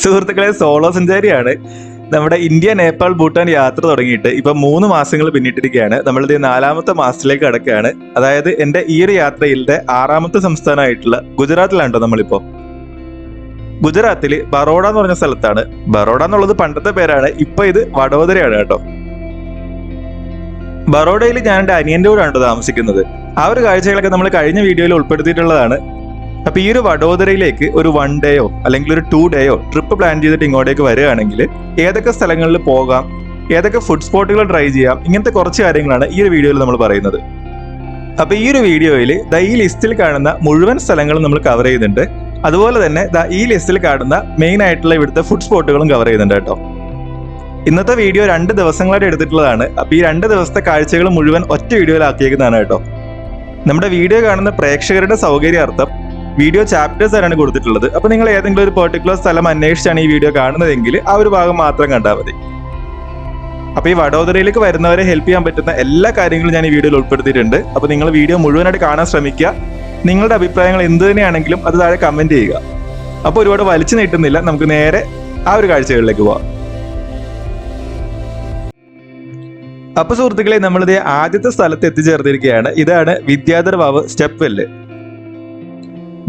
സുഹൃത്തുക്കളെ, സോളോ സഞ്ചാരിയാണ്. നമ്മുടെ ഇന്ത്യ, നേപ്പാൾ, ഭൂട്ടാൻ യാത്ര തുടങ്ങിയിട്ട് ഇപ്പൊ 3 മാസങ്ങൾ പിന്നിട്ടിരിക്കുകയാണ്. നമ്മളിത് 4ാമത്തെ മാസത്തിലേക്ക് കടക്കുകയാണ്. അതായത് എന്റെ ഈ ഒരു യാത്രയിലെ 6ാമത്തെ സംസ്ഥാനമായിട്ടുള്ള ഗുജറാത്തിലാണ് കേട്ടോ നമ്മളിപ്പോ. ഗുജറാത്തില് ബറോഡ എന്ന് പറഞ്ഞ സ്ഥലത്താണ്. ബറോഡ എന്നുള്ളത് പണ്ടത്തെ പേരാണ്, ഇപ്പൊ ഇത് വഡോദരയാണ് കേട്ടോ. ബറോഡയിൽ ഞാൻ എന്റെ അനിയന്റെ കൂടെയാണ് താമസിക്കുന്നത്. ആ ഒരു കാഴ്ചകളൊക്കെ നമ്മൾ കഴിഞ്ഞ വീഡിയോയിൽ ഉൾപ്പെടുത്തിയിട്ടുള്ളതാണ്. അപ്പൊ ഈ ഒരു വഡോദരയിലേക്ക് ഒരു 1 ഡേയോ അല്ലെങ്കിൽ ഒരു 2 ഡേയോ ട്രിപ്പ് പ്ലാൻ ചെയ്തിട്ട് ഇങ്ങോട്ടേക്ക് വരികയാണെങ്കിൽ ഏതൊക്കെ സ്ഥലങ്ങളിൽ പോകാം, ഏതൊക്കെ ഫുഡ് സ്പോട്ടുകൾ ട്രൈ ചെയ്യാം, ഇങ്ങനത്തെ കുറച്ച് കാര്യങ്ങളാണ് ഈ ഒരു വീഡിയോയിൽ നമ്മൾ പറയുന്നത്. അപ്പൊ ഈ ഒരു വീഡിയോയിൽ ഈ ലിസ്റ്റിൽ കാണുന്ന മുഴുവൻ സ്ഥലങ്ങളും നമ്മൾ കവർ ചെയ്യുന്നുണ്ട്. അതുപോലെ തന്നെ ഈ ലിസ്റ്റിൽ കാണുന്ന മെയിൻ ആയിട്ടുള്ള ഇവിടുത്തെ ഫുഡ് സ്പോട്ടുകളും കവർ ചെയ്യുന്നുണ്ട് കേട്ടോ. ഇന്നത്തെ വീഡിയോ 2 ദിവസങ്ങളായിട്ട് എടുത്തിട്ടുള്ളതാണ്. അപ്പൊ ഈ 2 ദിവസത്തെ കാഴ്ചകൾ മുഴുവൻ ഒറ്റ വീഡിയോയിലാക്കിയേക്കുന്നതാണ് കേട്ടോ. നമ്മുടെ വീഡിയോ കാണുന്ന പ്രേക്ഷകരുടെ സൗകര്യാർത്ഥം വീഡിയോ ചാപ്റ്റേഴ്സ് ആയാണ് കൊടുത്തിട്ടുള്ളത്. അപ്പൊ നിങ്ങൾ ഏതെങ്കിലും ഒരു പെർട്ടിക്കുലർ സ്ഥലം അന്വേഷിച്ചാണ് ഈ വീഡിയോ കാണുന്നതെങ്കിൽ ആ ഒരു ഭാഗം മാത്രം കണ്ടാൽ മതി. അപ്പൊ ഈ വഡോദരയിലേക്ക് വരുന്നവരെ ഹെൽപ്പ് ചെയ്യാൻ പറ്റുന്ന എല്ലാ കാര്യങ്ങളും ഞാൻ ഈ വീഡിയോയിൽ ഉൾപ്പെടുത്തിയിട്ടുണ്ട്. അപ്പൊ നിങ്ങൾ വീഡിയോ മുഴുവനായിട്ട് കാണാൻ ശ്രമിക്കുക. നിങ്ങളുടെ അഭിപ്രായങ്ങൾ എന്ത് തന്നെയാണെങ്കിലും അത് താഴെ കമന്റ് ചെയ്യുക. അപ്പൊ ഒരുപാട് വലിച്ചു നീട്ടുന്നില്ല, നമുക്ക് നേരെ ആ ഒരു കാഴ്ചകളിലേക്ക് പോവാം. അപ്പൊ സുഹൃത്തുക്കളെ, നമ്മളിത് ആദ്യത്തെ സ്ഥലത്ത് എത്തിച്ചേർന്നിരിക്കുകയാണ്. ഇതാണ് വിദ്യാധർ വാവ് സ്റ്റെപ്പ് വെല്ല്.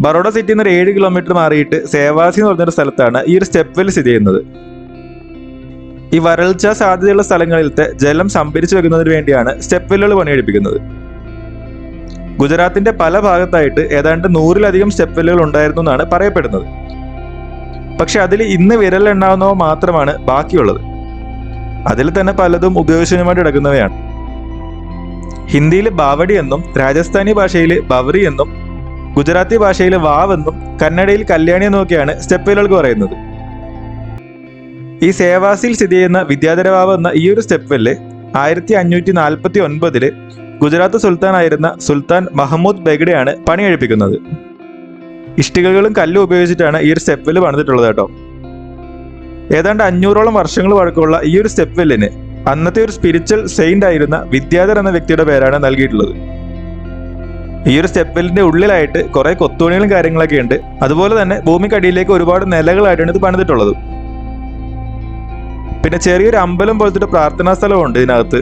ബറോഡ സിറ്റിയിൽ നിന്ന് ഒരു 7 കിലോമീറ്റർ മാറിയിട്ട് സേവാസി എന്ന് പറഞ്ഞൊരു സ്ഥലത്താണ് ഈ ഒരു സ്റ്റെപ്പ് വെൽ സ്ഥിതി ചെയ്യുന്നത്. ഈ വരൾച്ച സാധ്യതയുള്ള സ്ഥലങ്ങളിലത്തെ ജലം സംഭരിച്ചു വെക്കുന്നതിന് വേണ്ടിയാണ് സ്റ്റെപ്പ് വെല്ലുകൾ പണിയെടുപ്പിക്കുന്നത്. ഗുജറാത്തിന്റെ പല ഭാഗത്തായിട്ട് ഏതാണ്ട് 100-ലധികം സ്റ്റെപ്പ് വെല്ലുകൾ ഉണ്ടായിരുന്നു എന്നാണ് പറയപ്പെടുന്നത്. പക്ഷെ അതിൽ ഇന്ന് വിരലെണ്ണാവുന്നവ മാത്രമാണ് ബാക്കിയുള്ളത്. അതിൽ തന്നെ പലതും ഉപയോഗശൂന്യമായിട്ട് കിടക്കുന്നവയാണ്. ഹിന്ദിയിൽ ബാവടി എന്നും രാജസ്ഥാനി ഭാഷയിൽ ബവറി എന്നും ഗുജറാത്തി ഭാഷയിൽ വാവ് എന്നും കന്നഡയിൽ കല്യാണി എന്നൊക്കെയാണ് സ്റ്റെപ്പ് വെല്ലുകൾക്ക് പറയുന്നത്. ഈ സേവാസിൽ സ്ഥിതി ചെയ്യുന്ന വിദ്യാധര വാവ് എന്ന ഈ ഒരു സ്റ്റെപ്പ് വെല്ല് 1549 ഗുജറാത്ത് സുൽത്താനായിരുന്ന സുൽത്താൻ മഹമ്മൂദ് ബെഗഡെയാണ് പണിയെടുപ്പിക്കുന്നത്. ഇഷ്ടികകളും കല്ലും ഉപയോഗിച്ചിട്ടാണ് ഈ ഒരു സ്റ്റെപ്പ് വെല്ല് പണിതിട്ടുള്ളത് കേട്ടോ. ഏതാണ്ട് 500ഓളം വർഷങ്ങൾ പഴക്കമുള്ള ഈ ഒരു സ്റ്റെപ്പ് വെല്ലിന് അന്നത്തെ ഒരു സ്പിരിച്വൽ സെയിന്റ് ആയിരുന്ന വിദ്യാധർ എന്ന വ്യക്തിയുടെ പേരാണ് നൽകിയിട്ടുള്ളത്. ഈ ഒരു സ്റ്റെപ്പ് വെല്ലിന്റെ ഉള്ളിലായിട്ട് കുറെ കൊത്തുപണികളും കാര്യങ്ങളൊക്കെ ഉണ്ട്. അതുപോലെ തന്നെ ഭൂമിക്കടിയിലേക്ക് ഒരുപാട് നിലകളായിട്ടാണ് ഇത് പണിതിട്ടുള്ളത്. പിന്നെ ചെറിയൊരു അമ്പലം പോലത്തെ പ്രാർത്ഥനാ സ്ഥലമുണ്ട് ഇതിനകത്ത്.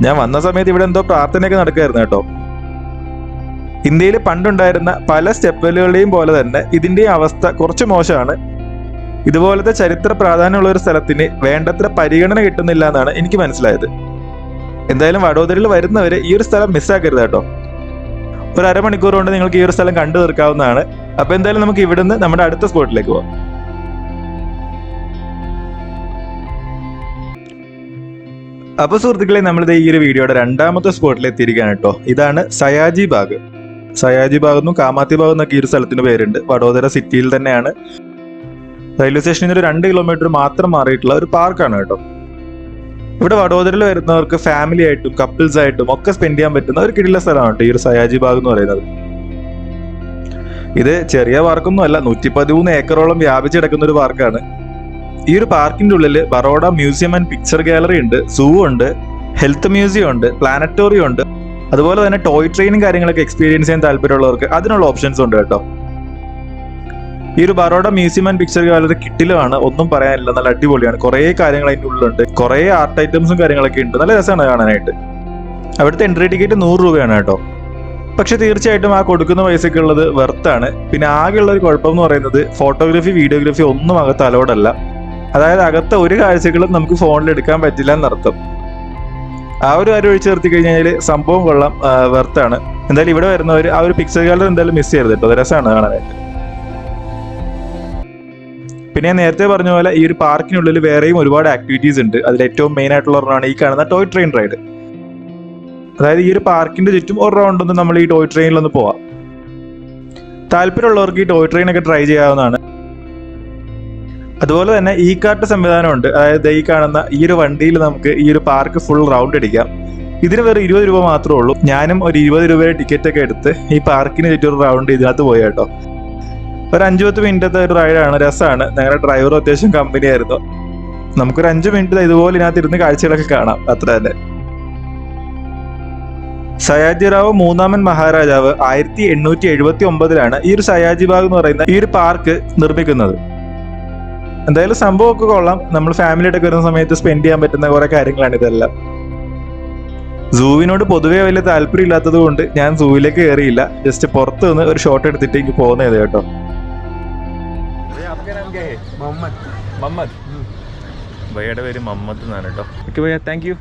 ഞാൻ വന്ന സമയത്ത് ഇവിടെ എന്തോ പ്രാർത്ഥനയൊക്കെ നടക്കുമായിരുന്നു കേട്ടോ. ഇന്ത്യയിൽ പണ്ടുണ്ടായിരുന്ന പല സ്റ്റെപ്പ് വെല്ലുകളുടെയും പോലെ തന്നെ ഇതിന്റെയും അവസ്ഥ കുറച്ച് മോശമാണ്. ഇതുപോലത്തെ ചരിത്ര പ്രാധാന്യമുള്ള ഒരു സ്ഥലത്തിന് വേണ്ടത്ര പരിഗണന കിട്ടുന്നില്ല എന്നാണ് എനിക്ക് മനസ്സിലായത്. എന്തായാലും വഡോദരയിൽ വരുന്നവരെ ഈ ഒരു സ്ഥലം മിസ്സാക്കരുത് കേട്ടോ. ഒരു അരമണിക്കൂർ കൊണ്ട് നിങ്ങൾക്ക് ഈ ഒരു സ്ഥലം കണ്ടു തീർക്കാവുന്നതാണ്. അപ്പൊ എന്തായാലും നമുക്ക് ഇവിടുന്ന് നമ്മുടെ അടുത്ത സ്പോട്ടിലേക്ക് പോവാം. അപ്പൊ സുഹൃത്തുക്കളെ, നമ്മളിത് ഈ ഒരു വീഡിയോയുടെ 2ാമത്തെ സ്പോട്ടിൽ എത്തിയിരിക്കുകയാണ് കേട്ടോ. ഇതാണ് സയാജി ബാഗ്. സയാജി ബാഗ് എന്നും കാമാത്തി ബാഗ് എന്നൊക്കെ ഈ ഒരു സ്ഥലത്തിന് പേരുണ്ട്. വഡോദര സിറ്റിയിൽ തന്നെയാണ്. റെയിൽവേ സ്റ്റേഷനിൽ ഒരു 2 കിലോമീറ്റർ മാത്രം മാറിയിട്ടുള്ള ഒരു പാർക്കാണ് കേട്ടോ. ഇവിടെ വഡോദരയിൽ വരുന്നവർക്ക് ഫാമിലി ആയിട്ടും കപ്പിൾസ് ആയിട്ടും ഒക്കെ സ്പെൻഡ് ചെയ്യാൻ പറ്റുന്ന ഒരു കിടില സ്ഥലമാണ് കേട്ടോ ഈ ഒരു സയാജി ബാഗ് എന്ന് പറയുന്നത്. ഇത് ചെറിയ പാർക്കൊന്നും അല്ല, 113 ഏക്കറോളം വ്യാപിച്ചു കിടക്കുന്ന ഒരു പാർക്കാണ്. ഈ ഒരു പാർക്കിന്റെ ഉള്ളിൽ Baroda museum and picture gallery ഉണ്ട്, സൂ ഉണ്ട്, ഹെൽത്ത് മ്യൂസിയം ഉണ്ട്, പ്ലാനറ്റോറിയം ഉണ്ട്. അതുപോലെ തന്നെ ടോയ് ട്രെയിനും കാര്യങ്ങളൊക്കെ എക്സ്പീരിയൻസ് ചെയ്യാൻ താല്പര്യമുള്ളവർക്ക് അതിനുള്ള ഓപ്ഷൻസ് ഉണ്ട് കേട്ടോ. ഈ ഒരു Baroda museum and picture gallery കിട്ടിലുമാണ്, ഒന്നും പറയാനില്ല, നല്ല അടിപൊളിയാണ്. കുറേ കാര്യങ്ങൾ അതിൻ്റെ ഉള്ളിലുണ്ട്, കുറേ ആർട്ട് ഐറ്റംസും കാര്യങ്ങളൊക്കെ ഉണ്ട്, നല്ല രസമാണ് കാണാനായിട്ട്. അവിടുത്തെ എൻട്രി ടിക്കറ്റ് 100 രൂപയാണ് കേട്ടോ. പക്ഷെ തീർച്ചയായിട്ടും ആ കൊടുക്കുന്ന പൈസയ്ക്ക് ഉള്ളത് വെർത്താണ്. പിന്നെ ആകെയുള്ള ഒരു കുഴപ്പം എന്ന് പറയുന്നത് ഫോട്ടോഗ്രാഫി, വീഡിയോഗ്രാഫി ഒന്നും അകത്ത് അലൗഡ് അല്ല. അതായത് അകത്തെ ഒരു കാഴ്ചകളും നമുക്ക് ഫോണിൽ എടുക്കാൻ പറ്റില്ല എന്നർത്ഥം. ആ ഒരു കാര്യം ഒഴിച്ചു നിർത്തി കഴിഞ്ഞാൽ സംഭവം കൊള്ളാം, വെർത്താണ്. എന്തായാലും ഇവിടെ വരുന്നവർ ആ ഒരു പിക്ചർ ഗാലറി എന്തായാലും മിസ് ചെയ്യരുത് കേട്ടോ, രസമാണ് കാണാനായിട്ട്. പിന്നെ ഞാൻ നേരത്തെ പറഞ്ഞ പോലെ ഈ ഒരു പാർക്കിനുള്ളിൽ വേറെയും ഒരുപാട് ആക്ടിവിറ്റീസ് ഉണ്ട്. അതിൽ ഏറ്റവും മെയിൻ ആയിട്ടുള്ള ഒരെണ്ണമാണ് ഈ കാണുന്ന ടോയ് ട്രെയിൻ റൈഡ്. അതായത് ഈ ഒരു പാർക്കിന്റെ ചുറ്റും ഒരു റൗണ്ട് ഒന്ന് നമ്മൾ ഈ ടോയ് ട്രെയിനിലൊന്ന് പോവാം. താല്പര്യമുള്ളവർക്ക് ഈ ടോയ് ട്രെയിൻ ഒക്കെ ട്രൈ ചെയ്യാവുന്നതാണ്. അതുപോലെ തന്നെ ഈ കാർട്ട് സംവിധാനമുണ്ട്. അതായത് ഈ കാണുന്ന ഈ ഒരു വണ്ടിയിൽ നമുക്ക് ഈ ഒരു പാർക്ക് ഫുൾ റൗണ്ട് അടിക്കാം. ഇതിന് വേറെ 20 രൂപ മാത്രമേ ഉള്ളൂ. ഞാനും ഒരു 20 രൂപയുടെ ടിക്കറ്റ് ഒക്കെ എടുത്ത് ഈ പാർക്കിന് ചുറ്റും ഒരു റൗണ്ട് ഇതിനകത്ത് പോയി കേട്ടോ. ഒരു 5-10 മിനിറ്റത്തെ ഒരു റൈഡാണ്, രസമാണ്. ഞങ്ങളുടെ ഡ്രൈവറും അത്യാവശ്യം കമ്പനി ആയിരുന്നു. നമുക്കൊരു 5 മിനിറ്റ് ഇതുപോലെ ഇതിനകത്ത് ഇരുന്ന് കാഴ്ചകളൊക്കെ കാണാം, അത്ര തന്നെ. സയാജിറാവു മൂന്നാമൻ മഹാരാജാവ് 1879 ഈ ഒരു സയാജി ബാഗ് എന്ന് പറയുന്ന ഈ ഒരു പാർക്ക് നിർമ്മിക്കുന്നത്. എന്തായാലും സംഭവമൊക്കെ കൊള്ളാം. നമ്മൾ ഫാമിലിയായിട്ടൊക്കെ വരുന്ന സമയത്ത് സ്പെൻഡ് ചെയ്യാൻ പറ്റുന്ന കുറെ കാര്യങ്ങളാണ് ഇതെല്ലാം. സൂവിനോട് പൊതുവേ വലിയ താല്പര്യം ഇല്ലാത്തത് കൊണ്ട് ഞാൻ സൂവിലേക്ക് കയറിയില്ല. ജസ്റ്റ് പുറത്ത് നിന്ന് ഒരു ഷോട്ട് എടുത്തിട്ട് എനിക്ക് പോകുന്നത് കേട്ടോ. ഭയ്യയുടെ പേര് മമ്മദ് എന്നാണ് കേട്ടോ. ഓക്കെ ഭയ്യ, താങ്ക് യു.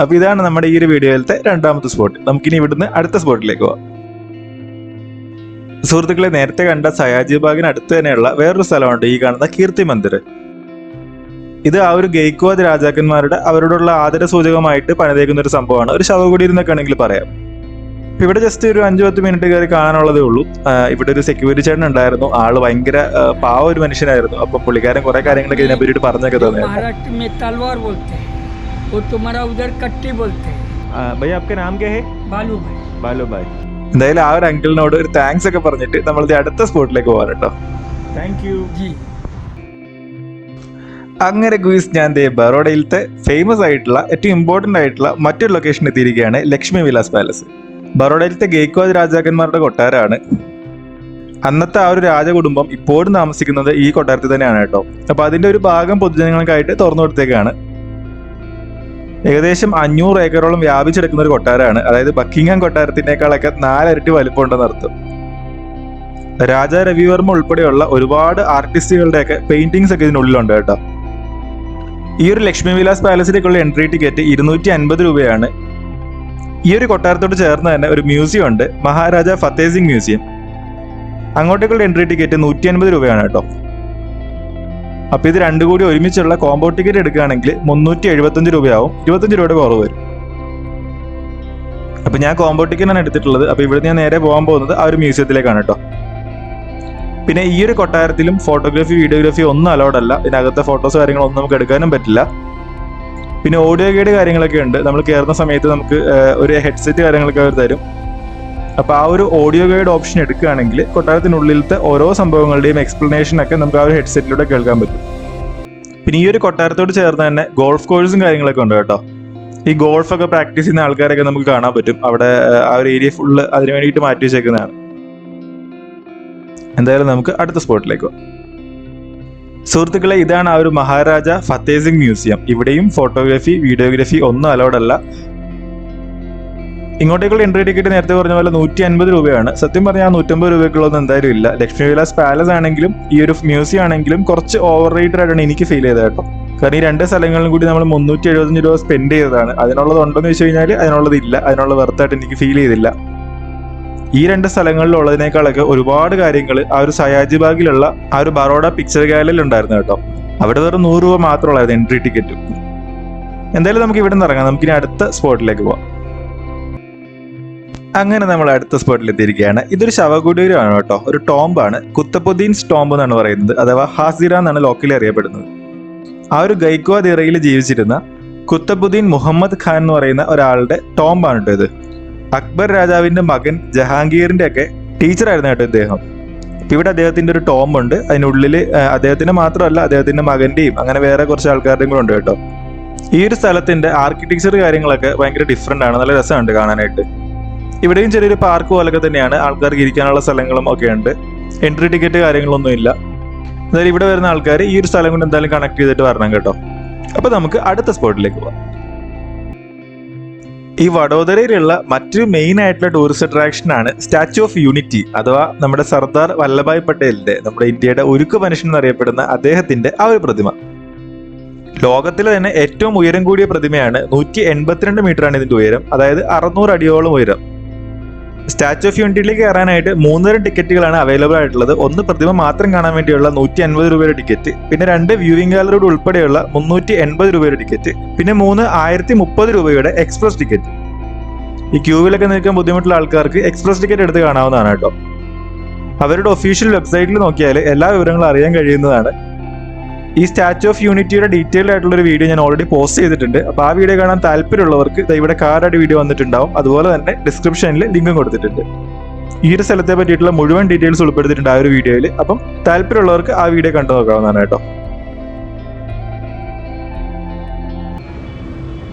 അപ്പൊ ഇതാണ് നമ്മുടെ ഈ ഒരു വീഡിയോയിലത്തെ രണ്ടാമത്തെ സ്പോട്ട്. നമുക്കിനി ഇവിടുന്ന് അടുത്ത സ്പോട്ടിലേക്ക് പോവാം. സുഹൃത്തുക്കളെ, നേരത്തെ കണ്ട സയാജി ബാഗിന് അടുത്ത് തന്നെയുള്ള വേറൊരു സ്ഥലമുണ്ട്, ഈ കാണുന്ന കീർത്തി മന്ദിർ. ഇത് ആ ഒരു ഗെയ്ക്വാദ് രാജാക്കന്മാരുടെ അവരോടുള്ള ആദര സൂചകമായിട്ട് പണിതേക്കുന്ന ഒരു സംഭവമാണ്. ഒരു ശവകുടീരം എന്നൊക്കെ ആണെങ്കിൽ പറയാം. ഇവിടെ ജസ്റ്റ് ഒരു 5-10 മിനിറ്റ് കയറി കാണാനുള്ളതേ ഉള്ളൂ. ഇവിടെ ഒരു സെക്യൂരിറ്റി ചേട്ടൻ ഉണ്ടായിരുന്നു. ആള് ഭയങ്കര പാവ ഒരു മനുഷ്യനായിരുന്നു. അപ്പൊ പുള്ളിക്കാരൻ കുറെ കാര്യങ്ങളൊക്കെ ഇതിനെ പറ്റിയിട്ട് പറഞ്ഞൊക്കെ തന്നെ. എന്തായാലും ആ ഒരു അങ്കിളിനോട് ഒരു താങ്ക്സ് ഒക്കെ പറഞ്ഞിട്ട് നമ്മളിത് അടുത്ത സ്പോട്ടിലേക്ക് പോകാൻ കേട്ടോ. Thank you. അങ്ങനെ ഗുയിസ്, ഞാൻ ബറോഡയിലത്തെ ഫേമസ് ആയിട്ടുള്ള ഏറ്റവും ഇമ്പോർട്ടന്റ് ആയിട്ടുള്ള മറ്റൊരു ലൊക്കേഷൻ എത്തിയിരിക്കുകയാണ്, ലക്ഷ്മി വിലാസ് പാലസ്. ബറോഡയിലത്തെ ഗെയ്ക്വാദ് രാജാക്കന്മാരുടെ കൊട്ടാരമാണ്. അന്നത്തെ ആ ഒരു രാജകുടുംബം ഇപ്പോഴും താമസിക്കുന്നത് ഈ കൊട്ടാരത്തിൽ തന്നെയാണ് കേട്ടോ. അപ്പൊ അതിന്റെ ഒരു ഭാഗം പൊതുജനങ്ങൾക്കായിട്ട് തുറന്നു കൊടുത്തേക്കാണ്. ഏകദേശം 500 ഏക്കറോളം വ്യാപിച്ചെടുക്കുന്ന ഒരു കൊട്ടാരമാണ്. അതായത് ബക്കിംഗ്ഹാം കൊട്ടാരത്തിനേക്കാളൊക്കെ 4 ഇരട്ടി വലിപ്പമുണ്ടെന്ന് അർത്ഥം. രാജാ രവിവർമ്മ ഉൾപ്പെടെയുള്ള ഒരുപാട് ആർട്ടിസ്റ്റുകളുടെയൊക്കെ പെയിന്റിങ്സ് ഒക്കെ ഇതിനുള്ളിലുണ്ട് കേട്ടോ. ഈ ഒരു ലക്ഷ്മി വിലാസ് പാലസിലേക്കുള്ള എൻട്രി ടിക്കറ്റ് 250 രൂപയാണ്. ഈ ഒരു കൊട്ടാരത്തോട് ചേർന്ന് തന്നെ ഒരു മ്യൂസിയം ഉണ്ട്, മഹാരാജ ഫത്തേഹ് സിംഗ് മ്യൂസിയം. അങ്ങോട്ടേക്കുള്ള എൻട്രി ടിക്കറ്റ് 150 രൂപയാണ് കേട്ടോ. അപ്പൊ ഇത് രണ്ടും കൂടി ഒരുമിച്ചുള്ള കോംബോ ടിക്കറ്റ് എടുക്കുകയാണെങ്കിൽ 375 രൂപയാവും. 25 രൂപയുടെ കുറവ് വരും. അപ്പൊ ഞാൻ കോംബോ ടിക്കറ്റാണ് എടുത്തിട്ടുള്ളത്. അപ്പൊ ഇവിടെ ഞാൻ നേരെ പോകാൻ പോകുന്നത് ആ ഒരു മ്യൂസിയത്തിലേക്കാണ് കേട്ടോ. പിന്നെ ഈ ഒരു കൊട്ടാരത്തിലും ഫോട്ടോഗ്രാഫി, വീഡിയോഗ്രാഫി ഒന്നും അലൗഡ് അല്ല. ഇതിനകത്തെ ഫോട്ടോസ് കാര്യങ്ങളൊന്നും നമുക്ക് എടുക്കാനും പറ്റില്ല. പിന്നെ ഓഡിയോ ഗൈഡ് കാര്യങ്ങളൊക്കെ ഉണ്ട്. നമ്മൾ കയറുന്ന സമയത്ത് നമുക്ക് ഒരു ഹെഡ്സെറ്റ് കാര്യങ്ങളൊക്കെ അവർ തരും. അപ്പൊ ആ ഒരു ഓഡിയോ ഗൈഡ് ഓപ്ഷൻ എടുക്കുകയാണെങ്കിൽ കൊട്ടാരത്തിനുള്ളിലത്തെ ഓരോ സംഭവങ്ങളുടെയും എക്സ്പ്ലനേഷൻ ഒക്കെ നമുക്ക് ആ ഒരു ഹെഡ്സെറ്റിലൂടെ കേൾക്കാൻ പറ്റും. പിന്നെ ഈ ഒരു കൊട്ടാരത്തോട് ചേർന്ന് തന്നെ ഗോൾഫ് കോഴ്സും കാര്യങ്ങളൊക്കെ ഉണ്ട് കേട്ടോ. ഈ ഗോൾഫ് ഒക്കെ പ്രാക്ടീസ് ചെയ്യുന്ന ആൾക്കാരൊക്കെ നമുക്ക് കാണാൻ പറ്റും. അവിടെ ആ ഒരു ഏരിയ ഫുള്ള് അതിന് വേണ്ടിയിട്ട് മാറ്റി വെച്ചേക്കുന്നതാണ്. എന്തായാലും നമുക്ക് അടുത്ത സ്പോട്ടിലേക്ക് പോകാം. സുഹൃത്തുക്കളെ, ഇതാണ് ആ ഒരു മഹാരാജ ഫത്തേഹ് സിംഗ് മ്യൂസിയം. ഇവിടെയും ഫോട്ടോഗ്രാഫി, വീഡിയോഗ്രാഫി ഒന്നും അലൗഡ് അല്ല. ഇങ്ങോട്ടേക്കുള്ള എൻട്രി ടിക്കറ്റ് നേരത്തെ പറഞ്ഞ പോലെ 150 രൂപയാണ്. സത്യം പറഞ്ഞാൽ 150 രൂപയ്ക്കുള്ളതൊന്നും എന്തായാലും ഇല്ല. ലക്ഷ്മി വിലാസ് പാലസ് ആണെങ്കിലും ഈ ഒരു മ്യൂസിയം ആണെങ്കിലും കുറച്ച് ഓവർ റേറ്റഡ് ആയിട്ടാണ് എനിക്ക് ഫീൽ ചെയ്തത് കേട്ടോ. കാരണം ഈ 2 സ്ഥലങ്ങളിലും കൂടി നമ്മൾ 375 രൂപ സ്പെൻഡ് ചെയ്തതാണ്. അതിനുള്ളത് ഉണ്ടോന്ന് ചോദിച്ചു കഴിഞ്ഞാൽ അതിനുള്ളത് ഇല്ല. അതിനുള്ള വെർത്തായിട്ട് എനിക്ക് ഫീൽ ചെയ്തില്ല. ഈ 2 സ്ഥലങ്ങളിലുള്ളതിനേക്കാളൊക്കെ ഒരുപാട് കാര്യങ്ങൾ ആ ഒരു സയാജി ബാഗിലുള്ള ആ ഒരു ബറോഡ പിക്ചർ ഗാലറിയിൽ ഉണ്ടായിരുന്നു കേട്ടോ. അവിടെ വെറും 100 രൂപ മാത്രമുള്ളായിരുന്നു എൻട്രി ടിക്കറ്റ്. എന്തായാലും നമുക്ക് ഇവിടെ നിന്ന് ഇറങ്ങാം. നമുക്കിനി അടുത്ത സ്പോട്ടിലേക്ക് പോവാം. അങ്ങനെ നമ്മൾ അടുത്ത സ്പോട്ടിൽ എത്തിയിരിക്കുകയാണ്. ഇതൊരു ശവകുടീരമാണ് കേട്ടോ. ഒരു ടോംബാണ്. കുത്തബുദ്ദീൻസ് ടോംബ് എന്നാണ് പറയുന്നത്, അഥവാ ഹാസിറ എന്നാണ് ലോക്കലി അറിയപ്പെടുന്നത്. ആ ഒരു ഗൈക്വാദ് ഇറയിൽ ജീവിച്ചിരുന്ന കുത്തബുദ്ദീൻ മുഹമ്മദ് ഖാൻ എന്ന് പറയുന്ന ഒരാളുടെ ടോംബാണ് കേട്ടോ ഇത്. അക്ബർ രാജാവിന്റെ മകൻ ജഹാംഗീറിന്റെ ഒക്കെ ടീച്ചറായിരുന്നു കേട്ടോ ഇദ്ദേഹം. ഇവിടെ അദ്ദേഹത്തിന്റെ ഒരു ടോംബ് ഉണ്ട്. അതിനുള്ളിൽ അദ്ദേഹത്തിന് മാത്രമല്ല, അദ്ദേഹത്തിന്റെ മകന്റെയും അങ്ങനെ വേറെ കുറച്ച് ആൾക്കാരുടെയും കൂടെ ഉണ്ട് കേട്ടോ. ഈ ഒരു സ്ഥലത്തിന്റെ ആർക്കിടെക്ചർ കാര്യങ്ങളൊക്കെ ഭയങ്കര ഡിഫറെന്റ് ആണ്. നല്ല രസമുണ്ട് കാണാനായിട്ട്. ഇവിടെയും ചെറിയൊരു പാർക്ക് പോലൊക്കെ തന്നെയാണ്. ആൾക്കാർക്ക് ഇരിക്കാനുള്ള സ്ഥലങ്ങളും ഒക്കെ ഉണ്ട്. എൻട്രി ടിക്കറ്റ് കാര്യങ്ങളൊന്നും ഇല്ല. എന്തായാലും ഇവിടെ വരുന്ന ആൾക്കാർ ഈ ഒരു സ്ഥലം കൊണ്ട് എന്തായാലും കണക്ട് ചെയ്തിട്ട് വരണം കേട്ടോ. അപ്പൊ നമുക്ക് അടുത്ത സ്പോട്ടിലേക്ക് പോവാം. ഈ വഡോദരയിലുള്ള മറ്റൊരു മെയിൻ ആയിട്ടുള്ള ടൂറിസ്റ്റ് അട്രാക്ഷൻ ആണ് സ്റ്റാച്യു ഓഫ് യൂണിറ്റി, അഥവാ നമ്മുടെ സർദാർ വല്ലഭായ് പട്ടേലിന്റെ, നമ്മുടെ ഇന്ത്യയുടെ ഉരുക്കു മനുഷ്യൻ എന്നറിയപ്പെടുന്ന അദ്ദേഹത്തിന്റെ ആ ഒരു പ്രതിമ. ലോകത്തിലെ തന്നെ ഏറ്റവും ഉയരം കൂടിയ പ്രതിമയാണ്. 182 മീറ്ററാണ് ഇതിന്റെ ഉയരം. അതായത് 600 അടിയോളം ഉയരം. സ്റ്റാച്യു ഓഫ് യൂണിറ്റിയിലേക്ക് കയറാനായിട്ട് 3 തരം ടിക്കറ്റുകളാണ് അവൈലബിൾ ആയിട്ടുള്ളത്. ഒന്ന് പ്രതിമ മാത്രം കാണാൻ വേണ്ടിയുള്ള 150 രൂപയുടെ ടിക്കറ്റ്, പിന്നെ 2 വ്യൂവിംഗ് ഗാലറിയോട് ഉൾപ്പെടെയുള്ള 380 രൂപയുടെ ടിക്കറ്റ്, പിന്നെ 3 1030 രൂപയുടെ എക്സ്പ്രസ് ടിക്കറ്റ്. ഈ ക്യൂവിലൊക്കെ നിൽക്കാൻ ബുദ്ധിമുട്ടുള്ള ആൾക്കാർക്ക് എക്സ്പ്രസ് ടിക്കറ്റ് എടുത്ത് കാണാവുന്നതാണ് കേട്ടോ. അവരുടെ ഒഫീഷ്യൽ വെബ്സൈറ്റിൽ നോക്കിയാൽ എല്ലാ വിവരങ്ങളും അറിയാൻ കഴിയുന്നതാണ്. ഈ സ്റ്റാച്യു ഓഫ് യൂണിറ്റിയുടെ ഡീറ്റെയിൽഡ് ആയിട്ടുള്ള ഒരു വീഡിയോ ഞാൻ ഓൾറെഡി പോസ്റ്റ് ചെയ്തിട്ടുണ്ട്. അപ്പോൾ ആ വീഡിയോ കാണാൻ താല്പര്യമുള്ളവർക്ക് ഇവിടെ കാർഡായിട്ട് വീഡിയോ വന്നിട്ടുണ്ടാവും. അതുപോലെ തന്നെ ഡിസ്ക്രിപ്ഷനിൽ ലിങ്കും കൊടുത്തിട്ടുണ്ട്. ഈ ഒരു സ്ഥലത്തെ പറ്റിയിട്ടുള്ള മുഴുവൻ ഡീറ്റെയിൽസ് ഉൾപ്പെടുത്തിയിട്ടുണ്ട് ആ ഒരു വീഡിയോയിൽ. അപ്പം താല്പര്യമുള്ളവർക്ക് ആ വീഡിയോ കണ്ടു നോക്കാവുന്നതാണ് കേട്ടോ.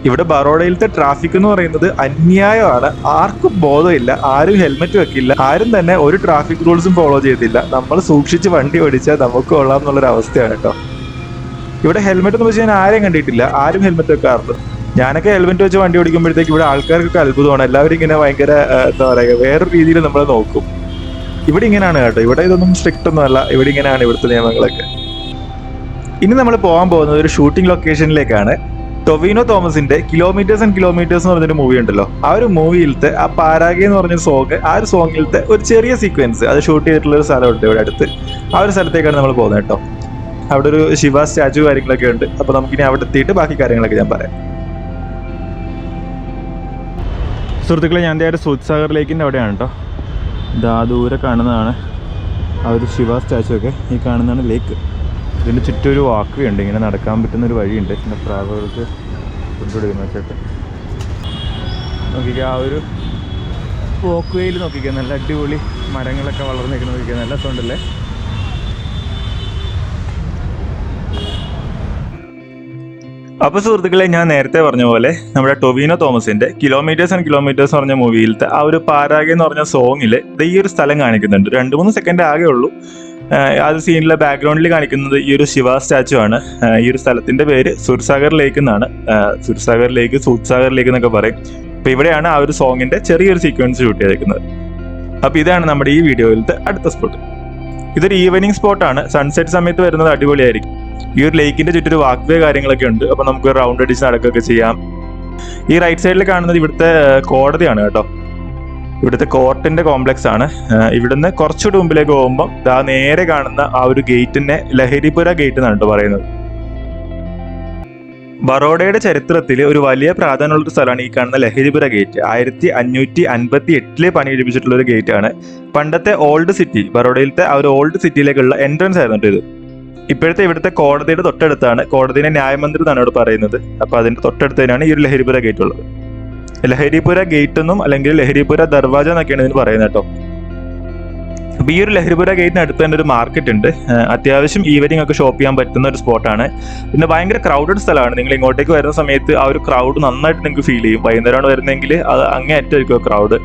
ഇവിടെ ബറോഡയിലത്തെ ട്രാഫിക് എന്ന് പറയുന്നത് അന്യായമാണ്. ആർക്കും ബോധമില്ല, ആരും ഹെൽമെറ്റ് വെക്കില്ല, ആരും തന്നെ ഒരു ട്രാഫിക് റൂൾസും ഫോളോ ചെയ്തില്ല. നമ്മൾ സൂക്ഷിച്ച് വണ്ടി ഓടിച്ചാൽ നമുക്ക് കൊള്ളാം എന്നുള്ളൊരു അവസ്ഥയാണ് കേട്ടോ. ഇവിടെ ഹെൽമെറ്റ് എന്ന് വെച്ചാൽ ഞാൻ ആരെയും കണ്ടിട്ടില്ല, ആരും ഹെൽമെറ്റ് വെക്കാറുണ്ട്. ഞാനൊക്കെ ഹെൽമെറ്റ് വെച്ച് വണ്ടി ഓടിക്കുമ്പോഴത്തേക്ക് ഇവിടെ ആൾക്കാർക്കൊക്കെ അത്ഭുതമാണ്. എല്ലാവരും ഇങ്ങനെ ഭയങ്കര എന്താ പറയുക, വേറൊരു രീതിയിൽ നമ്മളെ നോക്കും. ഇവിടെ ഇങ്ങനെയാണ് കേട്ടോ, ഇവിടെ ഇതൊന്നും സ്ട്രിക്റ്റ് ഒന്നും അല്ല, ഇവിടെ ഇങ്ങനെയാണ് ഇവിടുത്തെ നിയമങ്ങളൊക്കെ. ഇനി നമ്മൾ പോകാൻ പോകുന്നത് ഒരു ഷൂട്ടിംഗ് ലൊക്കേഷനിലേക്കാണ്. ടൊവിനോ തോമസിന്റെ കിലോമീറ്റേഴ്സ് ആൻഡ് കിലോമീറ്റേഴ്സ് എന്ന് പറഞ്ഞൊരു മൂവി ഉണ്ടല്ലോ, ആ ഒരു മൂവിയിലത്തെ ആ പാരാഗെ എന്ന് പറഞ്ഞ സോങ്, ആ ഒരു സോങ്ങിലത്തെ ഒരു ചെറിയ സീക്വൻസ് അത് ഷൂട്ട് ചെയ്തിട്ടുള്ള ഒരു സ്ഥലമുണ്ട് ഇവിടെ അടുത്ത്. ആ ഒരു സ്ഥലത്തേക്കാണ് നമ്മൾ പോകുന്നത് കേട്ടോ. അവിടെ ഒരു ശിവ സ്റ്റാച്ചു കാര്യങ്ങളൊക്കെ ഉണ്ട്. അപ്പൊ നമുക്കിനി അവിടെ എത്തിയിട്ട് ബാക്കി കാര്യങ്ങളൊക്കെ ഞാൻ പറയാം. സുഹൃത്തുക്കളെ, ഞാൻ ഒരു സൂത്സാഗർ ലേക്കിൻ്റെ അവിടെയാണ് കേട്ടോ. ഇതാ ദൂരെ കാണുന്നതാണ് ആ ഒരു ശിവ സ്റ്റാച്ചു ഒക്കെ. ഈ കാണുന്നതാണ് ലേക്ക്. ഇതിൻ്റെ ചുറ്റും ഒരു വാക്ക് ഉണ്ട്, ഇങ്ങനെ നടക്കാൻ പറ്റുന്ന ഒരു വഴിയുണ്ട്. പിന്നെ പ്രാവുകൾക്ക് ഫുഡ് കൊടുക്കുന്ന വെച്ചിട്ട് നോക്കിക്കുക. ആ ഒരു വാക്ക് വേയിൽ നോക്കിക്കുക, നല്ല അടിപൊളി മരങ്ങളൊക്കെ വളർന്നു നോക്കിക്കുക, നല്ല സൗണ്ടല്ലേ. അപ്പൊ സുഹൃത്തുക്കളെ, ഞാൻ നേരത്തെ പറഞ്ഞ പോലെ നമ്മുടെ ടൊവിനോ തോമസിന്റെ കിലോമീറ്റേഴ്സ് ആൻഡ് കിലോമീറ്റേഴ്സ് പറഞ്ഞ മൂവിയിലത്തെ ആ ഒരു പാരാഗെ എന്ന് പറഞ്ഞ സോങ്ങില് ഈ ഒരു സ്ഥലം കാണിക്കുന്നുണ്ട്. 2-3 സെക്കൻഡ് ആകെ ഉള്ളൂ. ആ ഒരു സീനിലെ ബാക്ക്ഗ്രൗണ്ടിൽ കാണിക്കുന്നത് ഈ ഒരു ശിവ സ്റ്റാച്ചു ആണ്. ഈ ഒരു സ്ഥലത്തിന്റെ പേര് സുർസാഗർ ലേക്ക് എന്നാണ്. സുർസാഗർ ലേക്ക്, സൂത്സാഗർ ലേക്ക് എന്നൊക്കെ പറയും. അപ്പൊ ഇവിടെയാണ് ആ ഒരു സോങ്ങിന്റെ ചെറിയൊരു സീക്വൻസ് ഷൂട്ട് ചെയ്തേക്കുന്നത്. അപ്പൊ ഇതാണ് നമ്മുടെ ഈ വീഡിയോയിലത്തെ അടുത്ത സ്പോട്ട്. ഇതൊരു ഈവനിങ് സ്പോട്ടാണ്. സൺസെറ്റ് സമയത്ത് വരുന്നത് അടിപൊളിയായിരിക്കും. ഈ ഒരു ലേക്കിന്റെ ചുറ്റൊരു വാക്ക് വേ കാര്യങ്ങളൊക്കെ ഉണ്ട്. അപ്പൊ നമുക്ക് റൗണ്ട് അടിച്ച് നടക്കുകയൊക്കെ ചെയ്യാം. ഈ റൈറ്റ് സൈഡിൽ കാണുന്നത് ഇവിടുത്തെ കോടതിയാണ് കേട്ടോ. ഇവിടുത്തെ കോർട്ടിന്റെ കോംപ്ലക്സ് ആണ്. ഇവിടുന്ന് കുറച്ചുകൂടി മുമ്പിലേക്ക് പോകുമ്പോൾ ദാ നേരെ കാണുന്ന ആ ഒരു ഗേറ്റിനെ ലഹരിപുര ഗേറ്റ് എന്നാണ് കേട്ടോ പറയുന്നത്. ബറോഡയുടെ ചരിത്രത്തിൽ ഒരു വലിയ പ്രാധാന്യമുള്ള ഒരു സ്ഥലമാണ് ഈ കാണുന്ന ലഹരിപുര ഗേറ്റ്. 1558 പണിയെടുപ്പിച്ചിട്ടുള്ള ഒരു ഗേറ്റ് ആണ്. പണ്ടത്തെ ഓൾഡ് സിറ്റി, ബറോഡയിലത്തെ ആ ഒരു ഓൾഡ് സിറ്റിയിലേക്കുള്ള എൻട്രൻസ് ആയിരുന്നു ഇത്. ഇപ്പോഴത്തെ ഇവിടുത്തെ കോടതിയുടെ തൊട്ടടുത്താണ്. കോടതിനെ ന്യായമന്ത്രി എന്നാണ് ഇവിടെ പറയുന്നത്. അപ്പൊ അതിന്റെ തൊട്ടടുത്തതിനാണ് ഈ ഒരു ലഹരിപുര ഗേറ്റ് ഉള്ളത്. ലഹരിപുര ഗേറ്റ് എന്നും അല്ലെങ്കിൽ ലഹരിപുര ദർവാജ എന്നൊക്കെയാണ് ഇതിന് പറയുന്നത് കേട്ടോ. അപ്പൊ ഈ ഒരു ലഹരിപുര ഗേറ്റിന് അടുത്ത് തന്നെ ഒരു മാർക്കറ്റ് ഉണ്ട്. അത്യാവശ്യം ഈവനിങ് ഒക്കെ ഷോപ്പ് ചെയ്യാൻ പറ്റുന്ന ഒരു സ്പോട്ടാണ്. പിന്നെ ഭയങ്കര ക്രൗഡഡ് സ്ഥലമാണ്. നിങ്ങൾ ഇങ്ങോട്ടേക്ക് വരുന്ന സമയത്ത് ആ ഒരു ക്രൗഡ് നന്നായിട്ട് നിങ്ങൾക്ക് ഫീൽ ചെയ്യും. വൈകുന്നേരമാണ് വരുന്നതെങ്കിൽ അത് അങ്ങേയറ്റായിരിക്കും ക്രൗഡ്.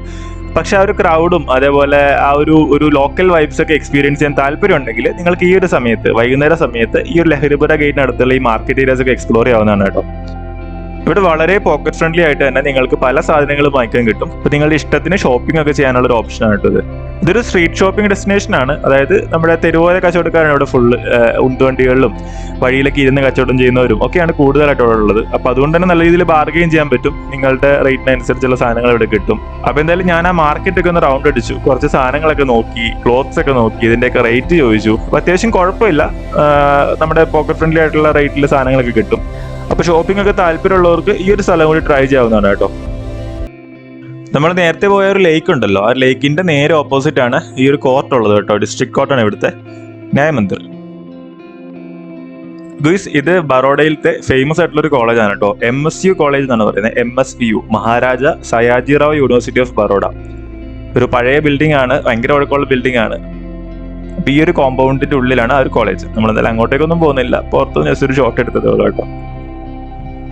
പക്ഷെ ആ ഒരു ക്രൗഡും അതേപോലെ ആ ഒരു ലോക്കൽ വൈബ്സ് ഒക്കെ എക്സ്പീരിയൻസ് ചെയ്യാൻ താല്പര്യം ഉണ്ടെങ്കിൽ നിങ്ങൾക്ക് ഈ ഒരു സമയത്ത്, വൈകുന്നേര സമയത്ത്, ഈ ഒരു ലഹരിപുര ഗേറ്റിനടുത്തുള്ള ഈ മാർക്കറ്റ് ഏരിയാസ് ഒക്കെ എക്സ്പ്ലോർ ചെയ്യാവുന്നതാണ് കേട്ടോ. ഇവിടെ വളരെ പോക്കറ്റ് ഫ്രണ്ട്ലി ആയിട്ട് തന്നെ നിങ്ങൾക്ക് പല സാധനങ്ങളും വാങ്ങിക്കാൻ കിട്ടും. അപ്പൊ നിങ്ങളുടെ ഇഷ്ടത്തിന് ഷോപ്പിംഗ് ഒക്കെ ചെയ്യാനുള്ള ഒരു ഓപ്ഷൻ ആണ് കേട്ടോ ഇത്. ഇതൊരു സ്ട്രീറ്റ് ഷോപ്പിംഗ് ഡെസ്റ്റിനേഷൻ ആണ്. അതായത് നമ്മുടെ തെരുവോര കച്ചവടക്കാരാണ് ഇവിടെ ഫുള്ള്. ഉന്തുവണ്ടികളിലും വഴിയിലൊക്കെ ഇരുന്ന് കച്ചവടം ചെയ്യുന്നവരും ഒക്കെയാണ് കൂടുതലായിട്ട് ഇവിടെ ഉള്ളത്. അപ്പൊ അതുകൊണ്ട് തന്നെ നല്ല രീതിയിൽ ബാർഗെയിൻ ചെയ്യാൻ പറ്റും. നിങ്ങളുടെ റേറ്റിനനുസരിച്ചുള്ള സാധനങ്ങൾ ഇവിടെ കിട്ടും. അപ്പൊ എന്തായാലും ഞാൻ ആ മാർക്കറ്റൊക്കെ ഒന്ന് റൗണ്ട് അടിച്ചു, കുറച്ച് സാധനങ്ങളൊക്കെ നോക്കി, ക്ലോത്ത്സ് ഒക്കെ നോക്കി, ഇതിന്റെയൊക്കെ റേറ്റ് ചോദിച്ചു. അപ്പൊ അത്യാവശ്യം കുഴപ്പമില്ല, നമ്മുടെ പോക്കറ്റ് ഫ്രണ്ട്ലി ആയിട്ടുള്ള റേറ്റിൽ സാധനങ്ങളൊക്കെ കിട്ടും. അപ്പൊ ഷോപ്പിംഗ് ഒക്കെ താല്പര്യമുള്ളവർക്ക് ഈ ഒരു സ്ഥലം കൂടി ട്രൈ ചെയ്യാവുന്നതാണ് കേട്ടോ. നമ്മൾ നേരത്തെ പോയ ഒരു ലേക്ക് ഉണ്ടല്ലോ, ആ ലേക്കിന്റെ നേരെ ഓപ്പോസിറ്റ് ആണ് ഈ ഒരു കോർട്ട് ഉള്ളത് കേട്ടോ. ഡിസ്ട്രിക്ട് കോർട്ടാണ് ഇവിടുത്തെ ന്യായമന്ദിർ. ഗുയ്സ്, ഇത് ബറോഡയിലത്തെ ഫേമസ് ആയിട്ടുള്ള ഒരു കോളേജാണ് കേട്ടോ. MSU കോളേജ് എന്നാണ് പറയുന്നത്. MSU, Maharaja Sayajirao university of Baroda. ഒരു പഴയ ബിൽഡിംഗ് ആണ്, ഭയങ്കര ഒഴുക്കമുള്ള ബിൽഡിംഗ് ആണ്. അപ്പൊ ഈ ഒരു കോമ്പൗണ്ടിന്റെ ഉള്ളിലാണ് ആ ഒരു കോളേജ്. നമ്മൾ എന്തായാലും അങ്ങോട്ടേക്കൊന്നും പോകുന്നില്ല, പുറത്ത് ജസ്റ്റ് ഒരു ഷോട്ട് എടുത്തതേ ഉള്ളൂ കേട്ടോ.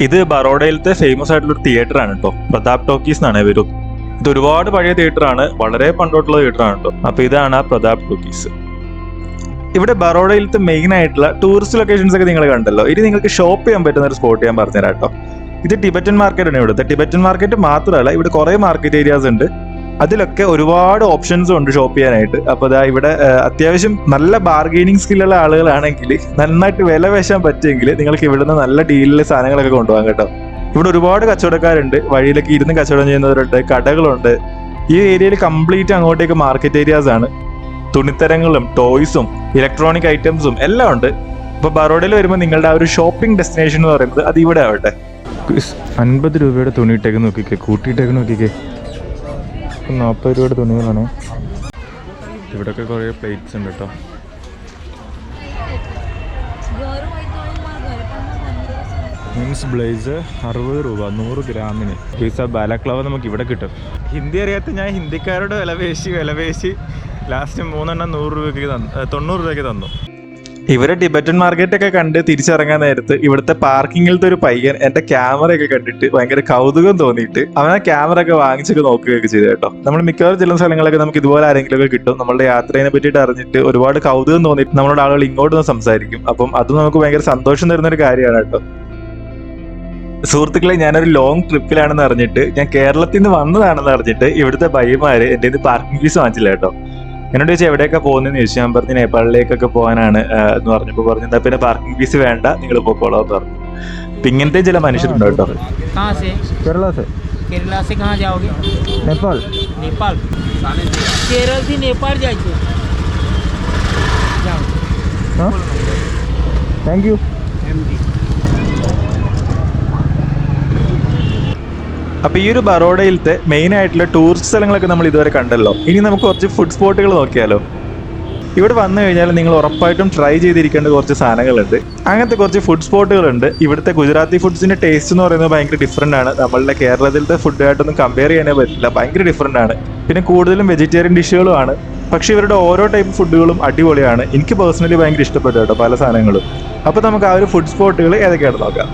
ഇത് ബറോഡയിലത്തെ ഫേമസ് ആയിട്ടുള്ള ഒരു തിയേറ്റർ ആണ് കേട്ടോ. പ്രതാപ് ടോക്കീസ് എന്നാണ് ഇവര്. ഇത് ഒരുപാട് പഴയ തിയേറ്റർ ആണ്, വളരെ പണ്ടോട്ടുള്ള തിയേറ്റർ ആണ് കേട്ടോ. അപ്പൊ ഇതാണ് ആ പ്രതാപ് ടോക്കീസ്. ഇവിടെ ബറോഡയിലത്തെ മെയിൻ ആയിട്ടുള്ള ടൂറിസ്റ്റ് ലൊക്കേഷൻസ് ഒക്കെ നിങ്ങൾ കണ്ടല്ലോ. ഇനി നിങ്ങൾക്ക് ഷോപ്പ് ചെയ്യാൻ പറ്റുന്ന ഒരു സ്പോട്ട് ഞാൻ പറഞ്ഞുതരാം കേട്ടോ. ഇത് ടിബറ്റൻ മാർക്കറ്റ് ആണ്. ഇവിടുത്തെ ടിബറ്റൻ മാർക്കറ്റ് മാത്രമല്ല, ഇവിടെ കുറെ മാർക്കറ്റ് ഏരിയാസ് ഉണ്ട്. അതിലൊക്കെ ഒരുപാട് ഓപ്ഷൻസും ഉണ്ട് ഷോപ്പ് ചെയ്യാനായിട്ട്. അപ്പൊ അതാ ഇവിടെ അത്യാവശ്യം നല്ല ബാർഗെയിനിങ് സ്കില്ലുള്ള ആളുകളാണെങ്കിൽ, നന്നായിട്ട് വില പേശാൻ പറ്റുമെങ്കിൽ നിങ്ങൾക്ക് ഇവിടുന്ന് നല്ല ഡീലിലെ സാധനങ്ങളൊക്കെ കൊണ്ടുപോകാം കേട്ടോ. ഇവിടെ ഒരുപാട് കച്ചവടക്കാരുണ്ട്, വഴിയിലൊക്കെ ഇരുന്ന് കച്ചവടം ചെയ്യുന്നവരുണ്ട്, കടകളുണ്ട്. ഈ ഏരിയയിൽ കംപ്ലീറ്റ് അങ്ങോട്ടേക്ക് മാർക്കറ്റ് ഏരിയാസ് ആണ്. തുണിത്തരങ്ങളും ടോയ്സും ഇലക്ട്രോണിക് ഐറ്റംസും എല്ലാം ഉണ്ട്. ഇപ്പൊ ബറോഡയിൽ വരുമ്പോൾ നിങ്ങളുടെ ആ ഒരു ഷോപ്പിംഗ് ഡെസ്റ്റിനേഷൻ എന്ന് പറയുന്നത് അത് ഇവിടെ ആവട്ടെ. 50 രൂപയുടെ തുണി ഇട്ടേക്ക് നോക്കിക്കേ, കൂട്ടിയിട്ടേക്ക് നോക്കിക്കേ. 40 രൂപയുടെ തുണികളാണ്. ഇവിടെയൊക്കെ കുറേ പ്ലേറ്റ്സ് ഉണ്ട് കേട്ടോ. മീൻസ് ബ്ലേസർ 60 രൂപ 100 ഗ്രാമിന്. പീസ ബാലക്ലവ നമുക്ക് ഇവിടെ കിട്ടും. ഹിന്ദി അറിയാത്ത ഞാൻ ഹിന്ദിക്കാരോട് വില പേശി ലാസ്റ്റ് 3 100 രൂപയ്ക്ക് 90 രൂപയ്ക്ക് തന്നു. ഇവരെ ടിബറ്റൻ മാർക്കറ്റൊക്കെ കണ്ട് തിരിച്ചിറങ്ങാൻ നേരത്ത് ഇവിടുത്തെ പാർക്കിങ്ങിലത്തെ ഒരു പയ്യൻ എന്റെ ക്യാമറയൊക്കെ കണ്ടിട്ട് ഭയങ്കര കൗതുകം തോന്നിയിട്ട് അവൻ ആ ക്യാമറ ഒക്കെ വാങ്ങിച്ചൊക്കെ നോക്കുകയൊക്കെ ചെയ്തു കേട്ടോ. നമ്മൾ മിക്കവാറും ചെല്ലുന്ന സ്ഥലങ്ങളൊക്കെ നമുക്ക് ഇതുപോലെ ആരെങ്കിലും ഒക്കെ കിട്ടും. നമ്മളുടെ യാത്രയെ പറ്റിയിട്ട് അറിഞ്ഞിട്ട് ഒരുപാട് കൗതുകം തോന്നിയിട്ട് നമ്മളോട് ആളുകൾ ഇങ്ങോട്ട് നിന്ന് സംസാരിക്കും. അപ്പം അത് നമുക്ക് ഭയങ്കര സന്തോഷം തരുന്ന ഒരു കാര്യമാണ് കേട്ടോ. സുഹൃത്തുക്കളെ, ഞാനൊരു ലോങ് ട്രിപ്പിലാണെന്ന് അറിഞ്ഞിട്ട്, ഞാൻ കേരളത്തിൽ നിന്ന് വന്നതാണെന്ന് അറിഞ്ഞിട്ട് ഇവിടുത്തെ ബൈമാര് എന്റെ ഇത് പാർക്കിംഗ് ഫീസ് വാങ്ങിച്ചില്ല കേട്ടോ. എന്നോട് ചോദിച്ചാൽ എവിടെയൊക്കെ പോകുന്നതെന്ന് ചോദിച്ചു. ഞാൻ പറഞ്ഞു നേപ്പാളിലേക്കൊക്കെ പോകാനാണ് എന്ന് പറഞ്ഞപ്പോൾ പറഞ്ഞു എന്താ പിന്നെ പാർക്കിംഗ് ഫീസ് വേണ്ട, നിങ്ങൾ പോക്കോളാം എന്ന് പറഞ്ഞു. അപ്പൊ ഇങ്ങനത്തെ ചില മനുഷ്യരുണ്ട് കേട്ടോ. Thank you. അപ്പൊ ഈ ഒരു ബറോഡയിലത്തെ മെയിൻ ആയിട്ടുള്ള ടൂറിസ്റ്റ് സ്ഥലങ്ങളൊക്കെ നമ്മൾ ഇതുവരെ കണ്ടല്ലോ. ഇനി നമുക്ക് കുറച്ച് ഫുഡ് സ്പോട്ടുകൾ നോക്കിയാലോ. ഇവിടെ വന്നു കഴിഞ്ഞാൽ നിങ്ങൾ ഉറപ്പായിട്ടും ട്രൈ ചെയ്തിരിക്കേണ്ട കുറച്ച് സാധനങ്ങളുണ്ട്. അങ്ങനത്തെ കുറച്ച് ഫുഡ് സ്പോട്ടുകളുണ്ട്. ഇവിടുത്തെ ഗുജറാത്തി ഫുഡ്സിന്റെ ടേസ്റ്റ് എന്ന് പറയുന്നത് ഭയങ്കര ഡിഫറെന്റ് ആണ്. നമ്മളുടെ കേരളത്തിലത്തെ ഫുഡായിട്ടൊന്നും കമ്പയർ ചെയ്യാനേ പറ്റില്ല, ഭയങ്കര ഡിഫറെന്റ് ആണ്. പിന്നെ കൂടുതലും വെജിറ്റേറിയൻ ഡിഷുകളും ആണ്. പക്ഷെ ഇവരുടെ ഓരോ ടൈപ്പ് ഫുഡുകളും അടിപൊളിയാണ്. എനിക്ക് പേഴ്സണലി ഭയങ്കര ഇഷ്ടപ്പെട്ടു കേട്ടോ പല സാധനങ്ങളും. അപ്പൊ നമുക്ക് ആ ഒരു ഫുഡ് സ്പോട്ടുകൾ ഏതൊക്കെയാണെന്ന് നോക്കാം.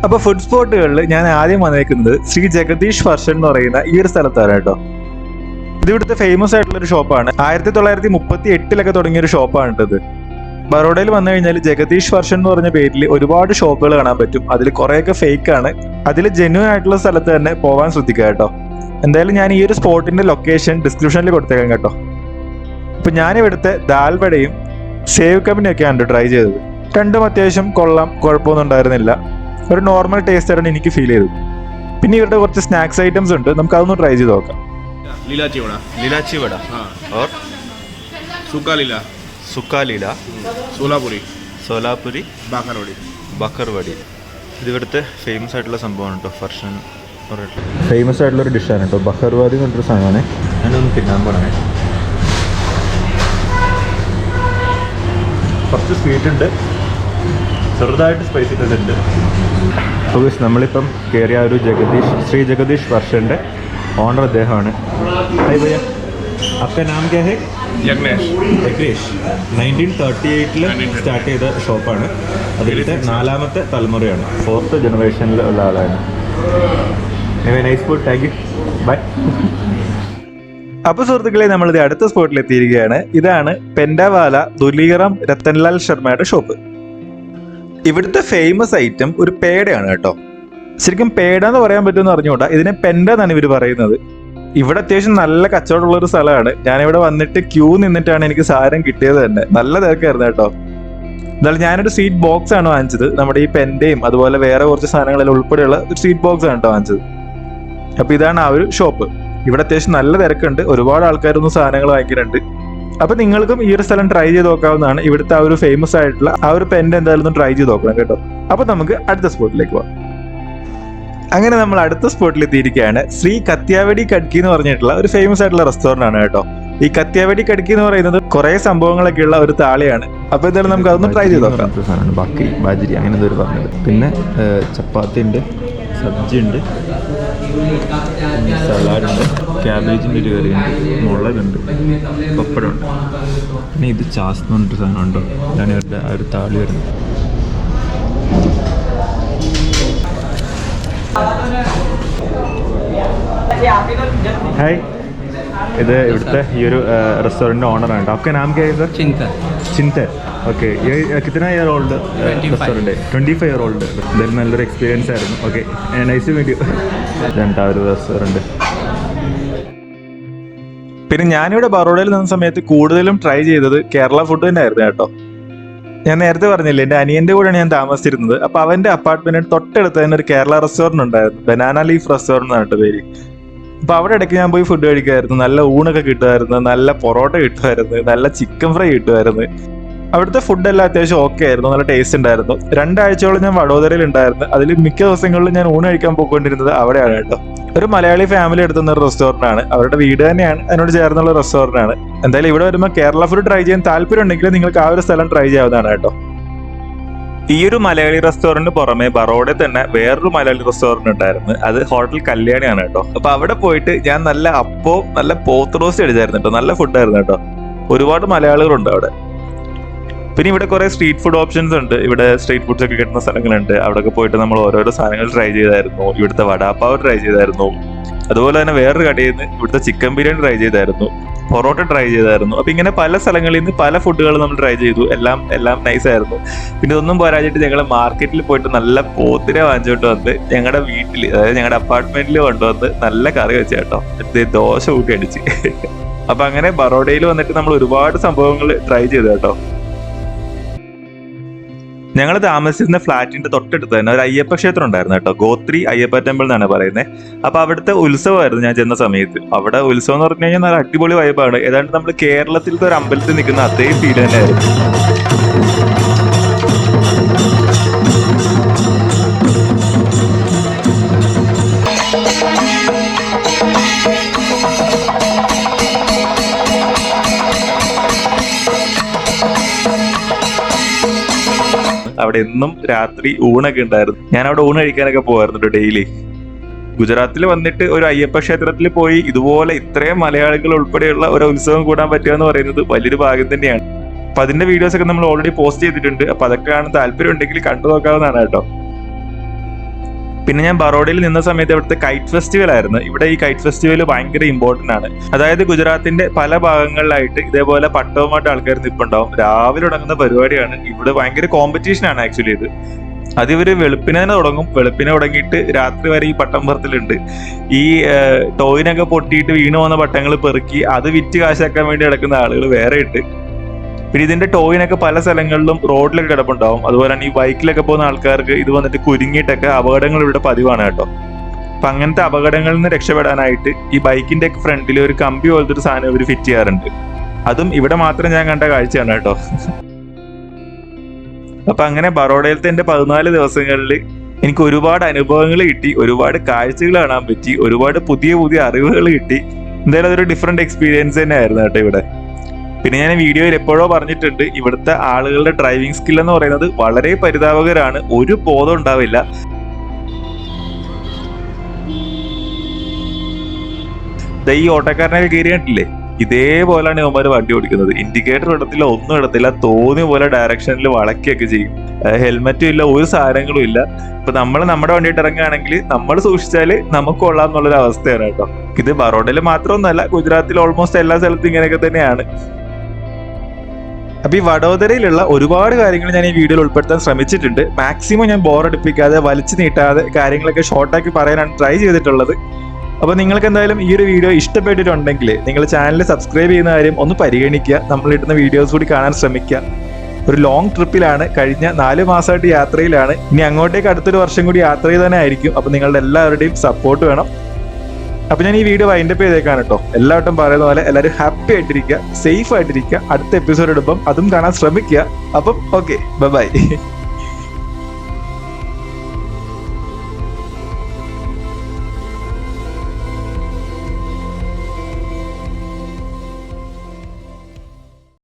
അപ്പൊ ഫുഡ് സ്പോട്ടുകളിൽ ഞാൻ ആദ്യം വന്നേക്കുന്നത് ശ്രീ ജഗദീഷ് ഫർഷൻ എന്ന് പറയുന്ന ഈ ഒരു സ്ഥലത്താണ് കേട്ടോ. ഇത് ഇവിടുത്തെ ഫേമസ് ആയിട്ടുള്ള ഒരു ഷോപ്പാണ്. 1938 തുടങ്ങിയ ഒരു ഷോപ്പാണ് ഇത്. ബറോഡയിൽ വന്നു കഴിഞ്ഞാൽ ജഗദീഷ് ഫർഷൻ എന്ന് പറഞ്ഞ പേരിൽ ഒരുപാട് ഷോപ്പുകൾ കാണാൻ പറ്റും. അതിൽ കുറെയൊക്കെ ഫേക്ക് ആണ്. അതിൽ ജെന്യൂൻ ആയിട്ടുള്ള സ്ഥലത്ത് തന്നെ പോകാൻ ശ്രദ്ധിക്കുക കേട്ടോ. എന്തായാലും ഞാൻ ഈ ഒരു സ്പോട്ടിന്റെ ലൊക്കേഷൻ ഡിസ്ക്രിപ്ഷനിൽ കൊടുത്തേക്കാം കേട്ടോ. അപ്പൊ ഞാനിവിടുത്തെ ദാൽവടയും സേവ് കമ്പിനെയൊക്കെയാണ് ട്രൈ ചെയ്തത്. രണ്ടും അത്യാവശ്യം കൊള്ളാം, കുഴപ്പമൊന്നും ഉണ്ടായിരുന്നില്ല. ഒരു നോർമൽ ടേസ്റ്റ് ആയിട്ടാണ് എനിക്ക് ഫീൽ ചെയ്തത്. പിന്നെ ഇവരുടെ കുറച്ച് സ്നാക്സ് ഐറ്റംസ് ഉണ്ട്, നമുക്ക് അതൊന്ന് ട്രൈ ചെയ്ത് നോക്കാം. लीलाची वड़ा हाँ और सूखा लीला सुक्का लीला, सोलापुरी സോലാപുരി, बाकरवड़ी ബക്കർവടി. ഇത് ഇവിടുത്തെ ഫേമസ് ആയിട്ടുള്ള സംഭവമാണ് കേട്ടോ. ഫർഷൻ ഫേമസ് ആയിട്ടുള്ള ഒരു ഡിഷാണ് കേട്ടോ. ബക്കർവാദി എന്ന് പറഞ്ഞൊരു സാധനമാണ്. ഞാനൊന്ന് തിന്നാൻ പോണേ. കുറച്ച് സ്വീറ്റ് ഉണ്ട്, ചെറുതായിട്ട് സ്പൈസിനെസ് ഉണ്ട്. നമ്മളിപ്പം കയറിയ ഒരു ശ്രീ ജഗദീഷ് ഫർഷൻ്റെ ഓണർ അദ്ദേഹമാണ്. ഹായ് ഭയ്യ, आपका नाम क्या है? यज्ञेश 1938 സ്റ്റാർട്ട് ചെയ്ത ഷോപ്പാണ്. അതിലത്തെ 4ാമത്തെ തലമുറയാണ്, 4th ജനറേഷനിൽ ഉള്ള ആളാണ്. Nice food, thank you, bye. അപ്പൊ സുഹൃത്തുക്കളെ, നമ്മളിത് അടുത്ത സ്പോട്ടിൽ എത്തിയിരിക്കുകയാണ്. ഇതാണ് പെൻഡാവാല ദുലീറാം രത്തൻലാൽ ശർമ്മയുടെ ഷോപ്പ്. ഇവിടുത്തെ ഫേമസ് ഐറ്റം ഒരു പേടയാണ് കേട്ടോ. ശരിക്കും പേട എന്ന് പറയാൻ പറ്റുമെന്ന് അറിഞ്ഞുകൂടാ, ഇതിനെ പെൻഡ എന്നാണ് ഇവർ പറയുന്നത്. ഇവിടെ അത്യാവശ്യം നല്ല കച്ചവടമുള്ള ഒരു സ്ഥലമാണ്. ഞാനിവിടെ വന്നിട്ട് ക്യൂ നിന്നിട്ടാണ് എനിക്ക് സാധനം കിട്ടിയത് തന്നെ. നല്ല തിരക്കായിരുന്നു കേട്ടോ. എന്തായാലും ഞാനൊരു സ്വീറ്റ് ബോക്സ് ആണ് വാങ്ങിച്ചത്. നമ്മുടെ ഈ പെൻഡയും അതുപോലെ വേറെ കുറച്ച് സാധനങ്ങളെല്ലാം ഉൾപ്പെടെയുള്ള ഒരു സ്വീറ്റ് ബോക്സ് ആണ് കേട്ടോ വാങ്ങിച്ചത്. അപ്പൊ ഇതാണ് ആ ഒരു ഷോപ്പ്. ഇവിടെ അത്യാവശ്യം നല്ല തിരക്കുണ്ട്, ഒരുപാട് ആൾക്കാരൊന്നും സാധനങ്ങൾ വാങ്ങിക്കുന്നുണ്ട്. അപ്പൊ നിങ്ങൾക്കും ഈ ഒരു സ്ഥലം ട്രൈ ചെയ്ത് നോക്കാവുന്നതാണ്. ഇവിടുത്തെ ആ ഒരു ഫേമസ് ആയിട്ടുള്ള ആ ഒരു പെൻഡ് എന്തായാലും ഒന്ന് ട്രൈ ചെയ്ത് നോക്കണം കേട്ടോ. അപ്പൊ നമുക്ക് അടുത്ത സ്പോട്ടിലേക്ക് പോകാം. അങ്ങനെ നമ്മൾ അടുത്ത സ്പോട്ടിൽ എത്തിയിരിക്കുകയാണ്. ശ്രീ കത്യാവടി കഡ്കി എന്ന് പറഞ്ഞിട്ടുള്ള ഒരു ഫേമസ് ആയിട്ടുള്ള റെസ്റ്റോറന്റ് ആണ് കേട്ടോ. ഈ കത്യാവടി കഡ്കി എന്ന് പറയുന്നത് കുറെ സംഭവങ്ങളൊക്കെ ഉള്ള ഒരു താളിയാണ്. അപ്പൊ എന്തായാലും നമുക്ക് അതൊന്ന് ട്രൈ ചെയ്ത് നോക്കാം. ബാക്കി ബാജിരി അങ്ങനെ എന്തൊരു പറഞ്ഞത്. പിന്നെ ചപ്പാത്തി ഉണ്ട്, സബ്ജി ഉണ്ട്, സലാഡുണ്ട്, ക്യാബേജിൻ്റെ ഒരു കറിയുണ്ട്, മുളകുണ്ട്, പപ്പടമുണ്ട്. പിന്നെ ഇത് ചാസ് എന്ന് പറഞ്ഞിട്ട് സാധനം ഉണ്ടോ, ഇതാണ് ഇവരുടെ ആ ഒരു താളി വരുന്നത്. ഹായ്, ഇത് ഇവിടുത്തെ ഈ ഒരു റെസ്റ്റോറൻറ്റ് ഓണറാണ്. आपका नाम क्या है सर? ചിന്തൻ. ഓക്കെ, കിतना year old restaurant? 25 year old. എന്തായാലും നല്ലൊരു എക്സ്പീരിയൻസ് ആയിരുന്നു. Okay, nice to meet you. ഇതാണ് ഒരു റെസ്റ്റോറൻറ്റ്. പിന്നെ ഞാനിവിടെ ബറോഡയിൽ നിന്ന സമയത്ത് കൂടുതലും ട്രൈ ചെയ്തത് കേരള ഫുഡ് തന്നെ ആയിരുന്നു കേട്ടോ. ഞാൻ നേരത്തെ പറഞ്ഞില്ലേ, എൻ്റെ അനിയൻ്റെ കൂടെയാണ് ഞാൻ താമസിച്ചിരുന്നത്. അപ്പോൾ അവൻ്റെ അപ്പാർട്ട്മെൻറ്റിന് തൊട്ടടുത്ത് തന്നെ ഒരു കേരള റെസ്റ്റോറൻറ്റ് ഉണ്ടായിരുന്നു. ബനാന ലീഫ് റെസ്റ്റോറൻറ്റ് എന്നാണ് പേര്. അപ്പോൾ അവിടെ ഇടയ്ക്ക് ഞാൻ പോയി ഫുഡ് കഴിക്കുമായിരുന്നു. നല്ല ഊണൊക്കെ കിട്ടുമായിരുന്നു, നല്ല പൊറോട്ട കിട്ടുമായിരുന്നു, നല്ല ചിക്കൻ ഫ്രൈ കിട്ടുമായിരുന്നു. അവിടുത്തെ ഫുഡെല്ലാം അത്യാവശ്യം ഓക്കെ ആയിരുന്നു, നല്ല ടേസ്റ്റ് ഉണ്ടായിരുന്നു. 2 ആഴ്ചയോളം ഞാൻ വഡോദരയിൽ ഉണ്ടായിരുന്നു. അതിൽ മിക്ക ദിവസങ്ങളിലും ഞാൻ ഊണ് കഴിക്കാൻ പോയിക്കൊണ്ടിരുന്നത് അവിടെയാണ് കേട്ടോ. ഒരു മലയാളി ഫാമിലി എടുത്തുന്ന ഒരു റെസ്റ്റോറൻ്റ് ആണ്. അവരുടെ വീട് തന്നെയാണ്, അതിനോട് ചേർന്നുള്ള റെസ്റ്റോറൻ്റ് ആണ്. എന്തായാലും ഇവിടെ വരുമ്പോൾ കേരള ഫുഡ് ട്രൈ ചെയ്യാൻ താല്പര്യം ഉണ്ടെങ്കിൽ നിങ്ങൾക്ക് ആ ഒരു സ്ഥലം ട്രൈ ചെയ്യാവുന്നതാണ് കേട്ടോ. ഈ ഒരു മലയാളി റെസ്റ്റോറൻറ്റ് പുറമെ ബറോഡയിൽ തന്നെ വേറൊരു മലയാളി റെസ്റ്റോറൻറ്റ് ഉണ്ടായിരുന്നു. അത് ഹോട്ടൽ കല്യാണിയാണ് കേട്ടോ. അപ്പൊ അവിടെ പോയിട്ട് ഞാൻ നല്ല അപ്പവും നല്ല പോത്ത് റോസ്റ്റ് അടിച്ചായിരുന്നു കേട്ടോ. നല്ല ഫുഡായിരുന്നു കേട്ടോ. ഒരുപാട് മലയാളികളുണ്ട് അവിടെ. പിന്നെ ഇവിടെ കുറേ സ്ട്രീറ്റ് ഫുഡ് ഓപ്ഷൻസ് ഉണ്ട്. ഇവിടെ സ്ട്രീറ്റ് ഫുഡ്സ് ഒക്കെ കിട്ടുന്ന സ്ഥലങ്ങളുണ്ട്. അവിടെയൊക്കെ പോയിട്ട് നമ്മൾ ഓരോരോ സാധനങ്ങൾ ട്രൈ ചെയ്തായിരുന്നു. ഇവിടുത്തെ വടാപ്പാവ് ട്രൈ ചെയ്തായിരുന്നു. അതുപോലെ തന്നെ വേറൊരു കടയിൽ നിന്ന് ഇവിടുത്തെ ചിക്കൻ ബിരിയാണി ട്രൈ ചെയ്തായിരുന്നു, പൊറോട്ട ട്രൈ ചെയ്തായിരുന്നു. അപ്പൊ ഇങ്ങനെ പല സ്ഥലങ്ങളിൽ നിന്ന് പല ഫുഡുകൾ നമ്മൾ ട്രൈ ചെയ്തു. എല്ലാം നൈസ് ആയിരുന്നു. പിന്നെ ഇതൊന്നും പോരാഞ്ഞിട്ട് ഞങ്ങൾ മാർക്കറ്റിൽ പോയിട്ട് നല്ല പോത്തിനെ വാങ്ങിച്ചോണ്ട് വന്ന് ഞങ്ങളുടെ വീട്ടിൽ, അതായത് ഞങ്ങളുടെ അപ്പാർട്ട്മെന്റിൽ കൊണ്ടുവന്ന് നല്ല കറി വെച്ച കേട്ടോ. ദോശ കൂട്ടി അടിച്ച്. അപ്പൊ അങ്ങനെ ബറോഡയിൽ വന്നിട്ട് നമ്മൾ ഒരുപാട് സംഭവങ്ങൾ ട്രൈ ചെയ്തു കേട്ടോ. ഞങ്ങൾ താമസിച്ചിരുന്ന ഫ്ലാറ്റിന്റെ തൊട്ടടുത്ത് തന്നെ ഒരു അയ്യപ്പ ക്ഷേത്രം ഉണ്ടായിരുന്നു കേട്ടോ. ഗോത്രി അയ്യപ്പ ടെമ്പിൾ എന്നാണ് പറയുന്നത്. അപ്പൊ അവിടുത്തെ ഉത്സവമായിരുന്നു ഞാൻ ചെന്ന സമയത്ത്. അവിടെ ഉത്സവം എന്ന് പറഞ്ഞു കഴിഞ്ഞാൽ നല്ല അടിപൊളി വൈബാണ്. ഏതാണ്ട് നമ്മൾ കേരളത്തിലത്തെ ഒരു അമ്പലത്തിൽ നിൽക്കുന്ന അതേ ഫീൽ തന്നെയായിരുന്നു. അവിടെ എന്നും രാത്രി ഊണൊക്കെ ഉണ്ടായിരുന്നു. ഞാൻ അവിടെ ഊണ് കഴിക്കാനൊക്കെ പോകാറുണ്ട് ഡെയിലി. ഗുജറാത്തിൽ വന്നിട്ട് ഒരു അയ്യപ്പ ക്ഷേത്രത്തിൽ പോയി ഇതുപോലെ ഇത്രയും മലയാളികൾ ഉൾപ്പെടെയുള്ള ഒരു ഉത്സവം കൂടാൻ പറ്റുക എന്ന് പറയുന്നത് വലിയൊരു ഭാഗ്യം തന്നെയാണ്. അപ്പൊ അതിന്റെ വീഡിയോസ് ഒക്കെ നമ്മൾ ഓൾറെഡി പോസ്റ്റ് ചെയ്തിട്ടുണ്ട്. അപ്പൊ അതൊക്കെ കാണാൻ താല്പര്യം ഉണ്ടെങ്കിൽ കണ്ടു നോക്കാവുന്നതാണ് കേട്ടോ. പിന്നെ ഞാൻ ബറോഡയിൽ നിന്ന സമയത്ത് ഇവിടുത്തെ കൈറ്റ് ഫെസ്റ്റിവൽ ആയിരുന്നു. ഇവിടെ ഈ കൈറ്റ് ഫെസ്റ്റിവൽ ഭയങ്കര ഇമ്പോർട്ടന്റ് ആണ്. അതായത് ഗുജറാത്തിന്റെ പല ഭാഗങ്ങളിലായിട്ട് ഇതേപോലെ പട്ടവുമായിട്ട് ആൾക്കാർ നിൽപ്പുണ്ടാവും. രാവിലെ തുടങ്ങുന്ന പരിപാടിയാണ്. ഇവിടെ ഭയങ്കര കോമ്പറ്റീഷൻ ആണ് ആക്ച്വലി ഇത്. അത് ഇവര് വെളുപ്പിനെ തന്നെ തുടങ്ങും. വെളുപ്പിനെ തുടങ്ങിയിട്ട് രാത്രി വരെ ഈ പട്ടം പറത്തിലുണ്ട്. ഈ ടോയിനൊക്കെ പൊട്ടിയിട്ട് വീണു പോകുന്ന പട്ടങ്ങൾ പെറുക്കി അത് വിറ്റ് കാശാക്കാൻ വേണ്ടി നടക്കുന്ന ആളുകൾ വേറെ ഇട്ട്. പിന്നെ ഇതിന്റെ ടോയിനൊക്കെ പല സ്ഥലങ്ങളിലും റോഡിലൊക്കെ കിടപ്പുണ്ടാവും. അതുപോലെ തന്നെ ഈ ബൈക്കിലൊക്കെ പോകുന്ന ആൾക്കാർക്ക് ഇത് വന്നിട്ട് കുരുങ്ങിയിട്ടൊക്കെ അപകടങ്ങൾ ഇവിടെ പതിവാണ് കേട്ടോ. അപ്പൊ അങ്ങനത്തെ അപകടങ്ങളിൽ നിന്ന് രക്ഷപ്പെടാനായിട്ട് ഈ ബൈക്കിന്റെ ഒക്കെ ഫ്രണ്ടിൽ ഒരു കമ്പി പോലത്തെ ഒരു സാധനം ഇവർ ഫിറ്റ് ചെയ്യാറുണ്ട്. അതും ഇവിടെ മാത്രം ഞാൻ കണ്ട കാഴ്ചയാണ് കേട്ടോ. അപ്പൊ അങ്ങനെ ബറോഡയിലത്തെ എന്റെ 14 ദിവസങ്ങളിൽ എനിക്ക് ഒരുപാട് അനുഭവങ്ങൾ കിട്ടി, ഒരുപാട് കാഴ്ചകൾ കാണാൻ പറ്റി, ഒരുപാട് പുതിയ പുതിയ അറിവുകൾ കിട്ടി. എന്തായാലും അതൊരു ഡിഫറെന്റ് എക്സ്പീരിയൻസ് തന്നെ ആയിരുന്നു കേട്ടോ ഇവിടെ. പിന്നെ ഞാൻ വീഡിയോയിൽ എപ്പോഴോ പറഞ്ഞിട്ടുണ്ട്, ഇവിടുത്തെ ആളുകളുടെ ഡ്രൈവിംഗ് സ്കിൽ എന്ന് പറയുന്നത് വളരെ പരിതാപകരമാണ്. ഒരു ബോധം ഉണ്ടാവില്ല. ഈ ഓട്ടോക്കാരനൊക്കെ കയറി കണ്ടില്ലേ, ഇതേപോലെയാണ് ഇവന്മാർ വണ്ടി ഓടിക്കുന്നത്. ഇൻഡിക്കേറ്റർ ഇടത്തില്ല, ഒന്നും ഇടത്തില്ല, തോന്നിയ പോലെ ഡയറക്ഷനിൽ വളക്കുകയൊക്കെ ചെയ്യും. ഹെൽമെറ്റും ഇല്ല, ഒരു സാധനങ്ങളും ഇല്ല. ഇപ്പൊ നമ്മൾ നമ്മുടെ വണ്ടിയിട്ട് ഇറങ്ങുകയാണെങ്കിൽ നമ്മൾ സൂക്ഷിച്ചാൽ നമുക്ക് കൊള്ളാം എന്നുള്ളൊരു അവസ്ഥയാണ് കേട്ടോ. ഇത് ബറോഡയിൽ മാത്രമൊന്നുമല്ല, ഗുജറാത്തിൽ ഓൾമോസ്റ്റ് എല്ലാ സ്ഥലത്തും ഇങ്ങനെയൊക്കെ തന്നെയാണ്. അപ്പൊ ഈ വഡോദരയിലുള്ള ഒരുപാട് കാര്യങ്ങൾ ഞാൻ ഈ വീഡിയോയിൽ ഉൾപ്പെടുത്താൻ ശ്രമിച്ചിട്ടുണ്ട്. മാക്സിമം ഞാൻ ബോറടിപ്പിക്കാതെ വലിച്ചു നീട്ടാതെ കാര്യങ്ങളൊക്കെ ഷോർട്ടാക്കി പറയാനാണ് ട്രൈ ചെയ്തിട്ടുള്ളത്. അപ്പോൾ നിങ്ങൾക്ക് എന്തായാലും ഈ ഒരു വീഡിയോ ഇഷ്ടപ്പെട്ടിട്ടുണ്ടെങ്കിൽ നിങ്ങൾ ചാനൽ സബ്സ്ക്രൈബ് ചെയ്യുന്ന കാര്യം ഒന്ന് പരിഗണിക്കുക. നമ്മൾ ഇടുന്ന വീഡിയോസ് കൂടി കാണാൻ ശ്രമിക്കുക. ഒരു ലോങ് ട്രിപ്പിലാണ്, കഴിഞ്ഞ 4 മാസമായിട്ട് യാത്രയിലാണ്. ഇനി അങ്ങോട്ടേക്ക് അടുത്തൊരു വർഷം കൂടി യാത്ര ചെയ്ത് തന്നെ ആയിരിക്കും. അപ്പോൾ നിങ്ങളുടെ എല്ലാവരുടെയും സപ്പോർട്ട് വേണം. അപ്പൊ ഞാൻ ഈ വീഡിയോ വൈൻഡപ്പ് ചെയ്തേക്കാണ് കേട്ടോ. എല്ലാവട്ടും പറയുന്ന പോലെ എല്ലാവരും ഹാപ്പി ആയിട്ടിരിക്കുക, സേഫ് ആയിട്ടിരിക്കുക. അടുത്ത എപ്പിസോഡ് ഇടുമ്പം അതും കാണാൻ ശ്രമിക്കുക. അപ്പം ഓക്കെ, ബൈ.